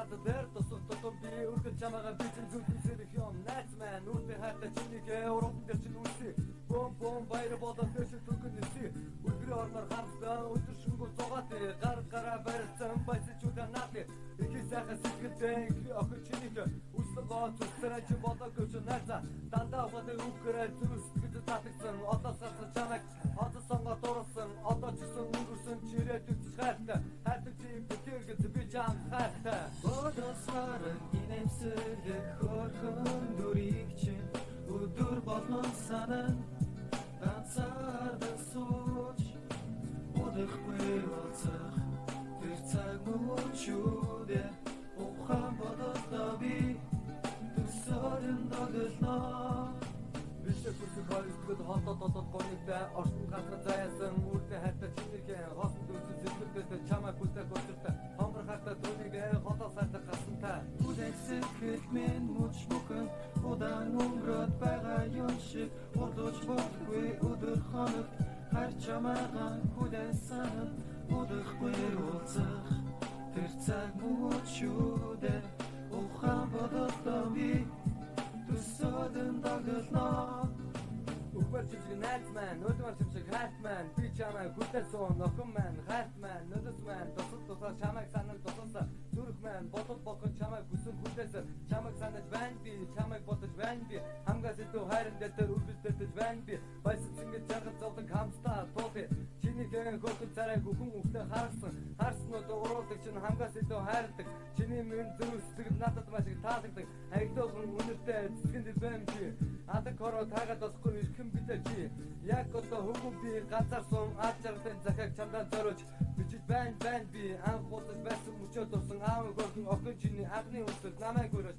надад дээр тусах би үргэлж чамайгаа бичэн зүтгэсэрэх юм найз маань үрдэ хатаа чинийг Европын дээр чинь үлсээ бом баяр болоод дэшил түргэн нэсээ үлгэрийн орноор хамтдаа өдөр шөнгөө зугаатай гараа барьсан байцчуудаа наадээ их сайхан сэтгэлдээ охин чинийг үслэг гоцсараа чи болоогүй ч найзаа дандаа ухааны үгээрээ зүрх сэтгэл татагсан одоо сарсан чамайг одоо сонгоо дуурсан одоо ч гэсэн өнгөрсөн чирээд үтж хайртай хайртай чи бүтэргэд би чам хайртай бодосаран инэмсэргэх хөрхөн дүрийг чинь өдөр болгон санан ганцаардан сууж удахгүй болцох тэр цаг мөчүүдээ ухаан бодолтой би төсөөрн доглоо бишээ бүрсэг хоёрсгод холдоод гонигтай орчин газар заяасан үрдэ хатаа чинийг хосон дүүсэн зэвсэгтэй чамаа хүлтэй гочтой хомбор хатаа дүүнийг хотоо сайтаа гасантай үдээсэх хэлмэн мөч мөхөн удаан өнгөрөөд байгаа юм шиг урдууч болохгүй өдөр хоног хар чамаагаа хүлээсэн удахгүй уулзах тэр цаг мөчүүдээ ухаан бодолтой би төсөөлөн доглоо Үгээр чимшиг найз маань, өдмөр чимшиг хайрт маань би чамайг хүлээсэн охин маань, хайрт маань, нүдэс маань тусал чамайг санан тусалсан зүрх маань бодол бохон чамайг хүсэн хүлээсэн чамайг санаж байна би, чамайг бодож байна би хамгаас илүү хайрын дээр үргэлжлүүлж байна би баясц ингэж жаргал зовлон хамтдаа туулъя чиний гэрэн хөргөн царайг үхэн үхлээ харснууд уруулдаг чинь хамгаас илүү хайрладаг чиний минь зүрх сэтгэл надад маш их таалагддаг хайгдуулгын үнэртэй эцэгэн дэв байна би адаг хороо таагаад босхгүй ирхэн бидээ чи яг одоо хөвгөө би ганцаар сум ачаалтын захаг чамдаа зориулж бичиж байна би анх удаж байсан мөчөө турсан аав гөргөн охин чиний анхны үсэл намайг өрөөж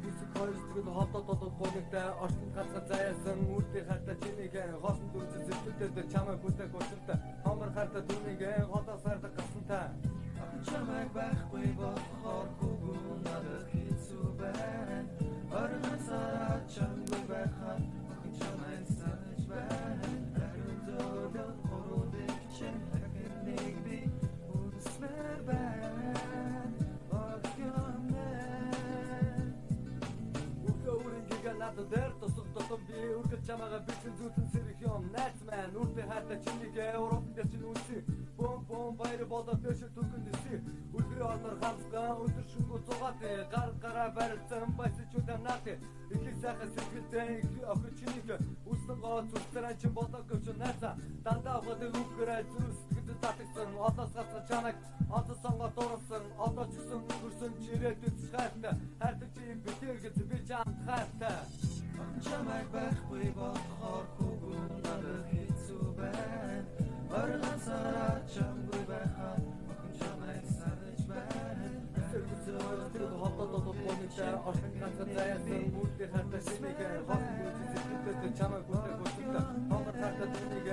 Бүсэг хоёрсгод холдоод гонигтай орчин газар заяасан үрдэ хатаа чинийг хосон дүүсэн зэвсэгтэй чамайг хүлээх учиртай хомор хатаа дүүнийг хотоо сайтаа гасантай чамайг байхгүй болохоор бүгэн надад хэцүү байна орон сараа чамайг байхад чамайг санаж байна харин зөөлөн ороодэг чинь нэг би үсмэр байна надад дээр тусах би үргэлж чамайгаа бичэн зүтгэсэрэх юм найз маань үрдэ хатаа чинийг Европын дээр чинь үлсээ бом баяр болоод дэшил түргэн нэсээ үлгэрийн орноор хамтдаа өдөр шөнгөө зугаатай гараа барьсан байцчуудаа наадээ их сайхан сэтгэлдээ охин чинийг үслэг гоцсараа чи болоогүй ч найзаа дандаа ухааны үгээрээ зүрх сэтгэл татагсан одоо сарсан чамайг одоо сонгоо дуурсан одоо ч гэсэн өнгөрсөн чирээд үтж хайртай хайртай чи бүтэргэд би чам хайртай чамайг байхгүй болохоор бүгэн надад хэцүү байна орон сараа чамайг байхад чамайг санаж байна холдоод гонигтай орчин газар заяасан үрдэ хатаа чинийг хосон дүүсэн зэвсэгтэй чамайг хүлээх учиртай хомор хатаа дүүнийг